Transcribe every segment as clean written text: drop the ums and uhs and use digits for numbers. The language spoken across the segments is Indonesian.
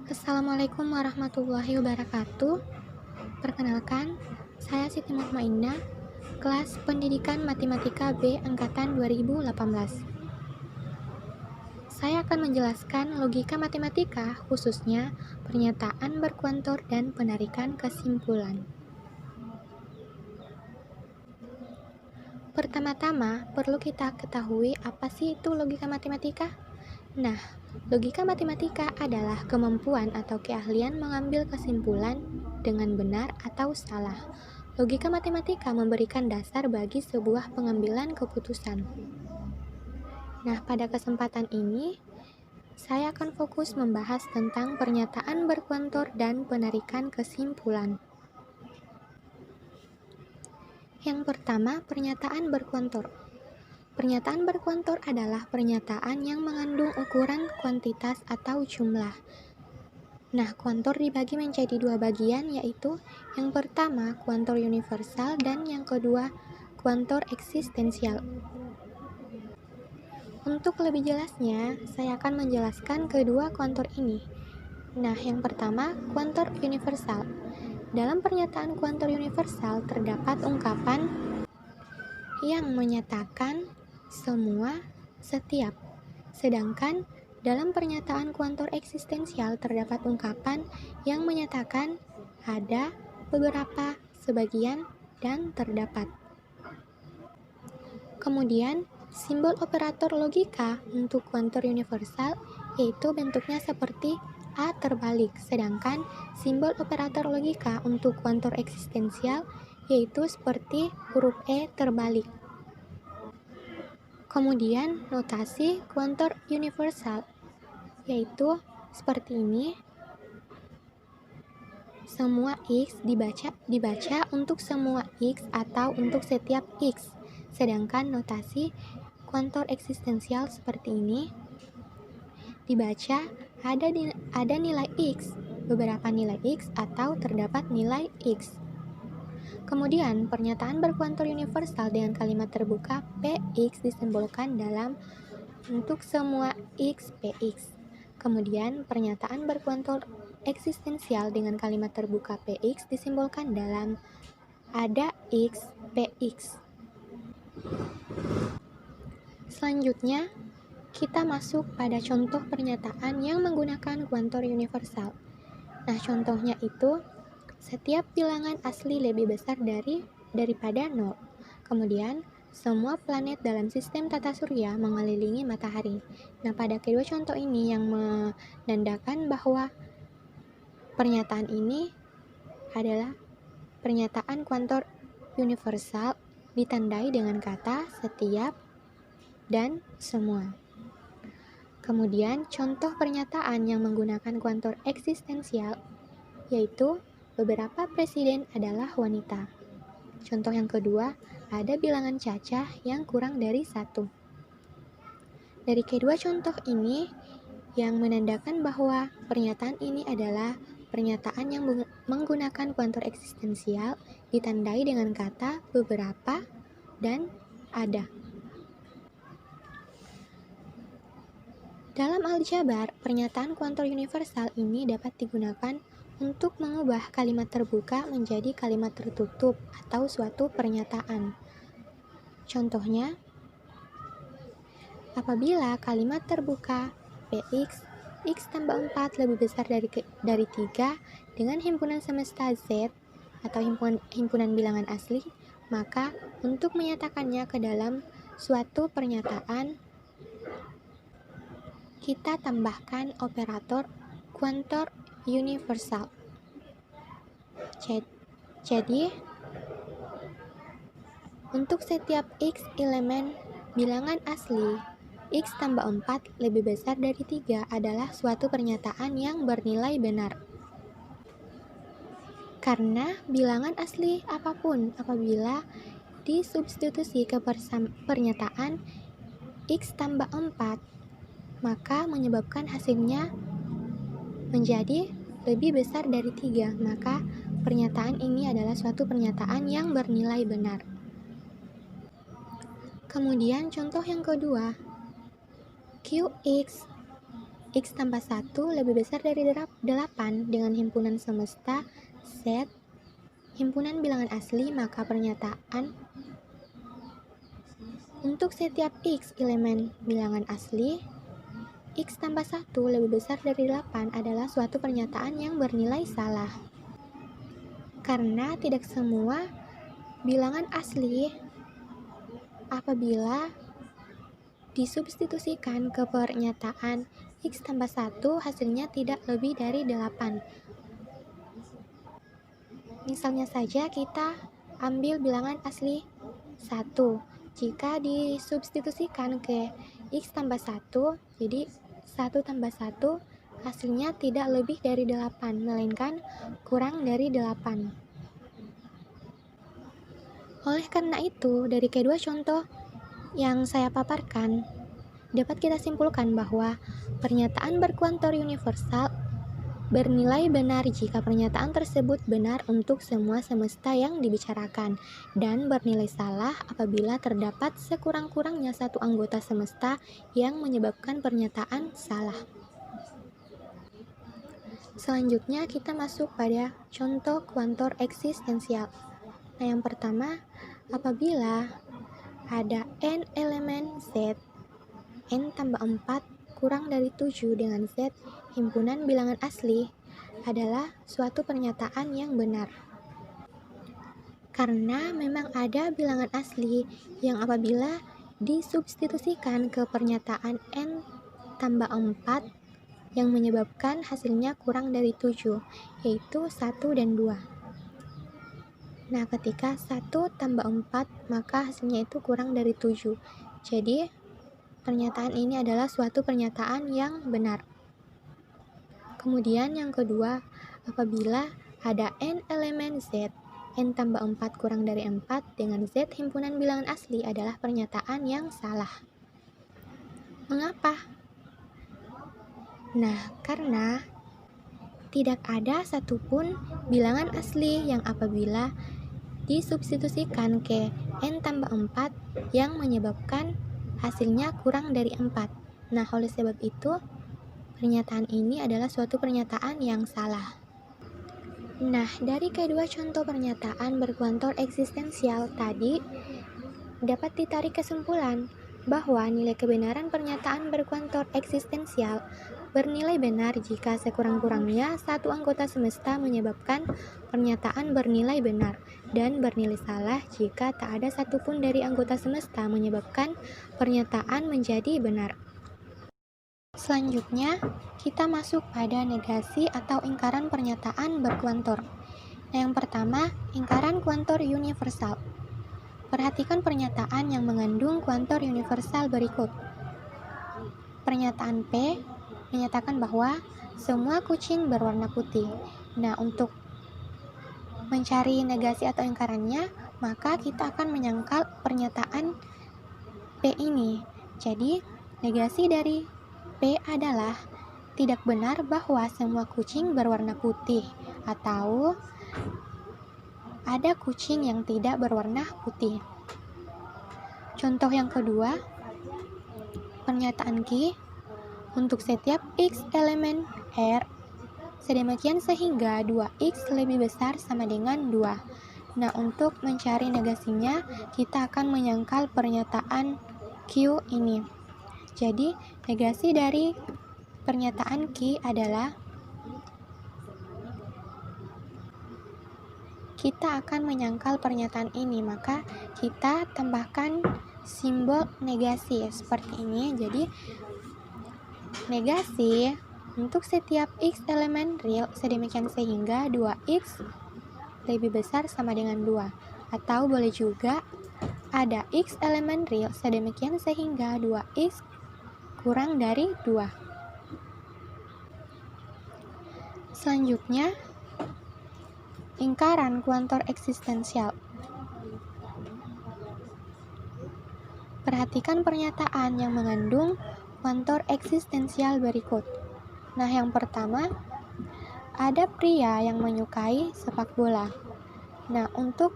Assalamualaikum warahmatullahi wabarakatuh. Perkenalkan, saya Siti Mutmainnah, kelas Pendidikan Matematika B Angkatan 2018. Saya akan menjelaskan logika matematika, khususnya pernyataan berkuantor dan penarikan kesimpulan. Pertama-tama, perlu kita ketahui apa sih itu logika matematika? Nah, logika matematika adalah kemampuan atau keahlian mengambil kesimpulan dengan benar atau salah. Logika matematika memberikan dasar bagi sebuah pengambilan keputusan. Nah, pada kesempatan ini, saya akan fokus membahas tentang pernyataan berkuantor dan penarikan kesimpulan. Yang pertama, pernyataan berkuantor. Pernyataan berkuantor adalah pernyataan yang mengandung ukuran kuantitas atau jumlah. Nah, kuantor dibagi menjadi dua bagian, yaitu yang pertama kuantor universal dan yang kedua kuantor eksistensial. Untuk lebih jelasnya, saya akan menjelaskan kedua kuantor ini. Nah, yang pertama kuantor universal. Dalam pernyataan kuantor universal terdapat ungkapan yang menyatakan semua, setiap. Sedangkan dalam pernyataan kuantor eksistensial terdapat ungkapan yang menyatakan ada, beberapa, sebagian, dan terdapat. Kemudian, simbol operator logika untuk kuantor universal yaitu bentuknya seperti A terbalik, sedangkan simbol operator logika untuk kuantor eksistensial yaitu seperti huruf E terbalik. Kemudian notasi kuantor universal yaitu seperti ini. Semua X dibaca untuk semua X atau untuk setiap X. Sedangkan notasi kuantor eksistensial seperti ini. Dibaca ada nilai X, beberapa nilai X atau terdapat nilai X. Kemudian, pernyataan berkuantor universal dengan kalimat terbuka Px disimbolkan dalam untuk semua X Px. Kemudian, pernyataan berkuantor eksistensial dengan kalimat terbuka Px disimbolkan dalam ada X Px. Selanjutnya, kita masuk pada contoh pernyataan yang menggunakan kuantor universal. Nah, contohnya itu setiap bilangan asli lebih besar daripada 0. Kemudian, semua planet dalam sistem tata surya mengelilingi matahari. Nah, pada kedua contoh ini yang menandakan bahwa pernyataan ini adalah pernyataan kuantor universal ditandai dengan kata setiap dan semua. Kemudian, contoh pernyataan yang menggunakan kuantor eksistensial yaitu beberapa presiden adalah wanita. Contoh yang kedua, ada bilangan cacah yang kurang dari 1. Dari kedua contoh ini yang menandakan bahwa pernyataan ini adalah pernyataan yang menggunakan kuantor eksistensial ditandai dengan kata beberapa dan ada. Dalam aljabar, pernyataan kuantor universal ini dapat digunakan untuk mengubah kalimat terbuka menjadi kalimat tertutup atau suatu pernyataan. Contohnya, apabila kalimat terbuka Px, X tambah 4 lebih besar dari 3 dengan himpunan semesta Z atau himpunan bilangan asli, maka untuk menyatakannya ke dalam suatu pernyataan, kita tambahkan operator kuantor universal. Jadi, untuk setiap X elemen bilangan asli, X tambah 4 lebih besar dari 3 adalah suatu pernyataan yang bernilai benar. Karena bilangan asli apapun apabila disubstitusi ke pernyataan X tambah 4, maka menyebabkan hasilnya menjadi lebih besar dari 3, maka pernyataan ini adalah suatu pernyataan yang bernilai benar. Kemudian contoh yang kedua, Qx X tambah 1 lebih besar dari 8 dengan himpunan semesta Z, himpunan bilangan asli, maka pernyataan untuk setiap X elemen bilangan asli, X tambah 1 lebih besar dari 8 adalah suatu pernyataan yang bernilai salah. Karena tidak semua bilangan asli apabila disubstitusikan ke pernyataan X tambah 1 hasilnya tidak lebih dari 8. Misalnya saja kita ambil bilangan asli 1. Jika disubstitusikan ke X tambah 1, jadi 1 tambah 1 hasilnya tidak lebih dari 8, melainkan kurang dari 8. Oleh karena itu, dari kedua contoh yang saya paparkan, dapat kita simpulkan bahwa pernyataan berkuantor universal bernilai benar jika pernyataan tersebut benar untuk semua semesta yang dibicarakan, dan bernilai salah apabila terdapat sekurang-kurangnya satu anggota semesta yang menyebabkan pernyataan salah. Selanjutnya kita masuk pada contoh kuantor eksistensial. Nah, yang pertama, apabila ada n elemen Z, n tambah 4 kurang dari 7 dengan Z himpunan bilangan asli adalah suatu pernyataan yang benar. Karena memang ada bilangan asli yang apabila disubstitusikan ke pernyataan n tambah 4 yang menyebabkan hasilnya kurang dari 7, yaitu 1 dan 2. Nah, ketika 1 tambah 4, maka hasilnya itu kurang dari 7. Jadi, pernyataan ini adalah suatu pernyataan yang benar. Kemudian yang kedua, apabila ada n elemen Z, n tambah 4 kurang dari 4 dengan Z himpunan bilangan asli adalah pernyataan yang salah. Mengapa? Nah, karena tidak ada satupun bilangan asli yang apabila disubstitusikan ke n tambah 4 yang menyebabkan hasilnya kurang dari 4. Nah, oleh sebab itu, pernyataan ini adalah suatu pernyataan yang salah. Nah, dari kedua contoh pernyataan berkuantor eksistensial tadi, dapat ditarik kesimpulan bahwa nilai kebenaran pernyataan berkuantor eksistensial bernilai benar jika sekurang-kurangnya satu anggota semesta menyebabkan pernyataan bernilai benar, dan bernilai salah jika tak ada satupun dari anggota semesta menyebabkan pernyataan menjadi benar. Selanjutnya, kita masuk pada negasi atau ingkaran pernyataan berkuantor. Nah, yang pertama, ingkaran kuantor universal. Perhatikan pernyataan yang mengandung kuantor universal berikut. Pernyataan P menyatakan bahwa semua kucing berwarna putih. Nah, untuk mencari negasi atau ingkarannya, maka kita akan menyangkal pernyataan P ini. Jadi, negasi dari P adalah tidak benar bahwa semua kucing berwarna putih, atau ada kucing yang tidak berwarna putih. Contoh yang kedua, pernyataan Q, untuk setiap X elemen R, sedemikian sehingga 2X lebih besar sama dengan 2. Nah, untuk mencari negasinya, kita akan menyangkal pernyataan Q ini. Jadi, negasi dari pernyataan Q adalah kita akan menyangkal pernyataan ini, maka kita tambahkan simbol negasi seperti ini. Jadi, negasi untuk setiap X elemen real sedemikian sehingga 2X lebih besar sama dengan 2. Atau boleh juga ada X elemen real sedemikian sehingga 2X kurang dari 2. Selanjutnya, ingkaran kuantor eksistensial. Perhatikan pernyataan yang mengandung kuantor eksistensial berikut. Nah, yang pertama, ada pria yang menyukai sepak bola. Nah, untuk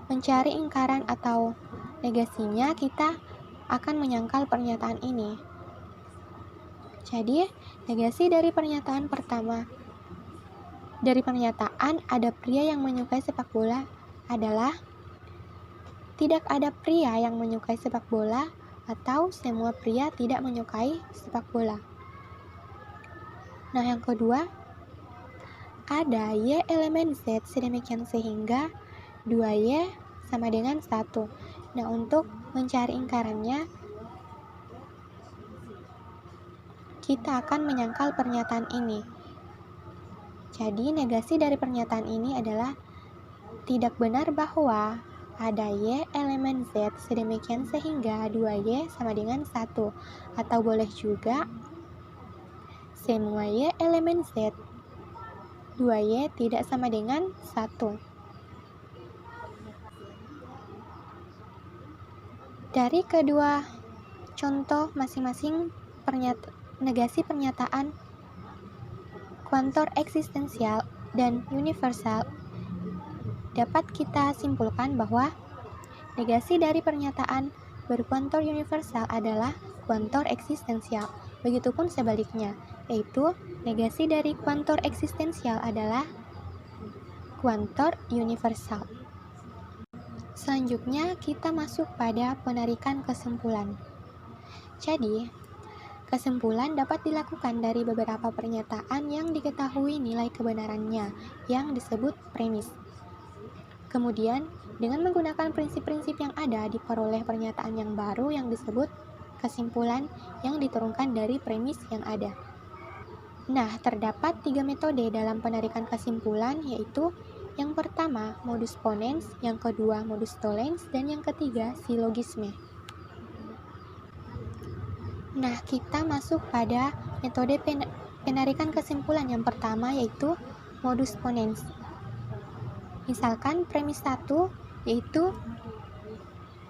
mencari ingkaran atau negasinya, kita akan menyangkal pernyataan ini. Jadi, Negasi dari pernyataan pertama. Dari pernyataan ada pria yang menyukai sepak bola adalah tidak ada pria yang menyukai sepak bola atau semua pria tidak menyukai sepak bola. Nah, yang kedua, ada Y elemen Z sedemikian sehingga 2Y sama dengan 1. Nah, untuk mencari ingkarannya, kita akan menyangkal pernyataan ini. Jadi, negasi dari pernyataan ini adalah tidak benar bahwa ada Y elemen Z sedemikian sehingga 2Y sama dengan 1. Atau boleh juga semua Y elemen Z 2Y tidak sama dengan 1. Dari kedua contoh masing-masing negasi pernyataan kuantor eksistensial dan universal, dapat kita simpulkan bahwa negasi dari pernyataan berkuantor universal adalah kuantor eksistensial. Begitupun sebaliknya, yaitu negasi dari kuantor eksistensial adalah kuantor universal. Selanjutnya, kita masuk pada penarikan kesimpulan. Jadi, kesimpulan dapat dilakukan dari beberapa pernyataan yang diketahui nilai kebenarannya, yang disebut premis. Kemudian, dengan menggunakan prinsip-prinsip yang ada, diperoleh pernyataan yang baru yang disebut kesimpulan yang diturunkan dari premis yang ada. Nah, terdapat 3 metode dalam penarikan kesimpulan, yaitu yang pertama, modus ponens, yang kedua, modus tollens, dan yang ketiga, silogisme. Nah, kita masuk pada metode penarikan kesimpulan yang pertama, yaitu modus ponens. Misalkan premis 1 yaitu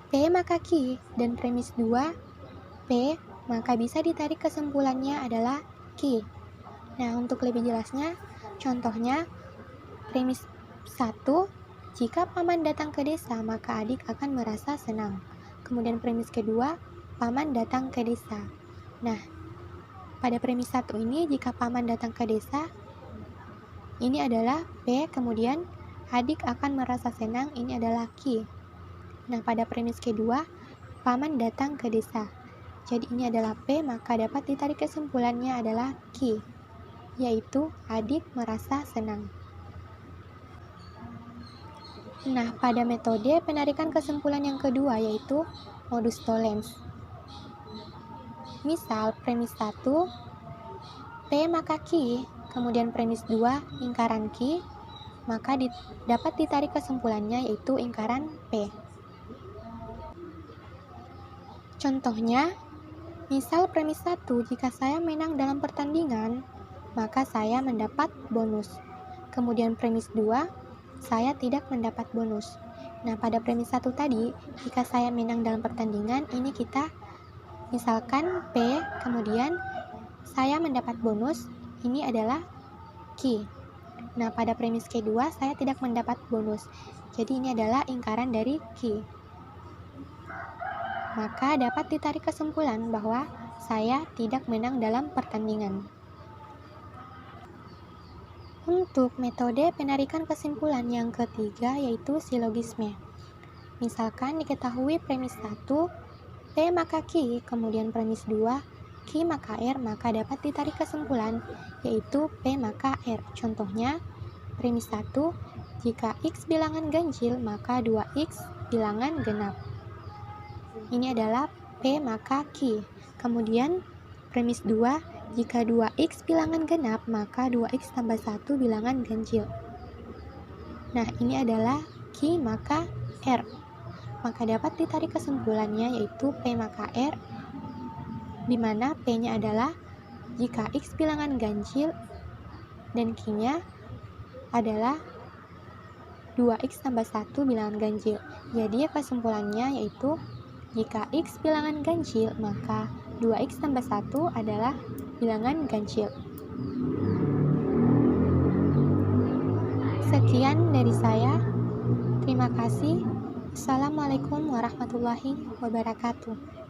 P maka Q, dan premis 2 P, maka bisa ditarik kesimpulannya adalah Q. Nah, untuk lebih jelasnya, contohnya premis 1, jika paman datang ke desa, maka adik akan merasa senang. Kemudian premis kedua, paman datang ke desa. Nah, pada premis 1 ini, jika paman datang ke desa, ini adalah P, kemudian adik akan merasa senang, ini adalah Q. Nah, pada premis kedua, paman datang ke desa. Jadi ini adalah P, maka dapat ditarik kesimpulannya adalah Q, yaitu adik merasa senang. Nah, pada metode penarikan kesimpulan yang kedua, yaitu modus tollens. Misal, premis 1, P maka Q, kemudian premis 2, lingkaran Q, maka dapat ditarik kesimpulannya yaitu lingkaran P. Contohnya, misal premis 1, jika saya menang dalam pertandingan, maka saya mendapat bonus. Kemudian premis 2, saya tidak mendapat bonus. Nah, pada premis 1 tadi, jika saya menang dalam pertandingan, ini kita misalkan P, kemudian saya mendapat bonus, ini adalah Q. Nah, pada premis kedua, saya tidak mendapat bonus. Jadi ini adalah lingkaran dari Q. Maka dapat ditarik kesimpulan bahwa saya tidak menang dalam pertandingan. Untuk metode penarikan kesimpulan yang ketiga, yaitu silogisme. Misalkan diketahui premis 1, P maka Q, kemudian premis 2, Q maka R, maka dapat ditarik kesimpulan, yaitu P maka R. Contohnya, premis 1, jika X bilangan ganjil, maka 2X bilangan genap. Ini adalah P maka Q. Kemudian, premis 2, jika 2X bilangan genap, maka 2X tambah 1 bilangan ganjil. Nah, ini adalah Q maka R. Maka dapat ditarik kesimpulannya yaitu P maka R, di mana P-nya adalah jika X bilangan ganjil dan Q-nya adalah 2X tambah 1 bilangan ganjil. Jadi kesimpulannya yaitu jika X bilangan ganjil, maka 2X tambah 1 adalah bilangan ganjil. Sekian dari saya. Terima kasih. Assalamualaikum warahmatullahi wabarakatuh.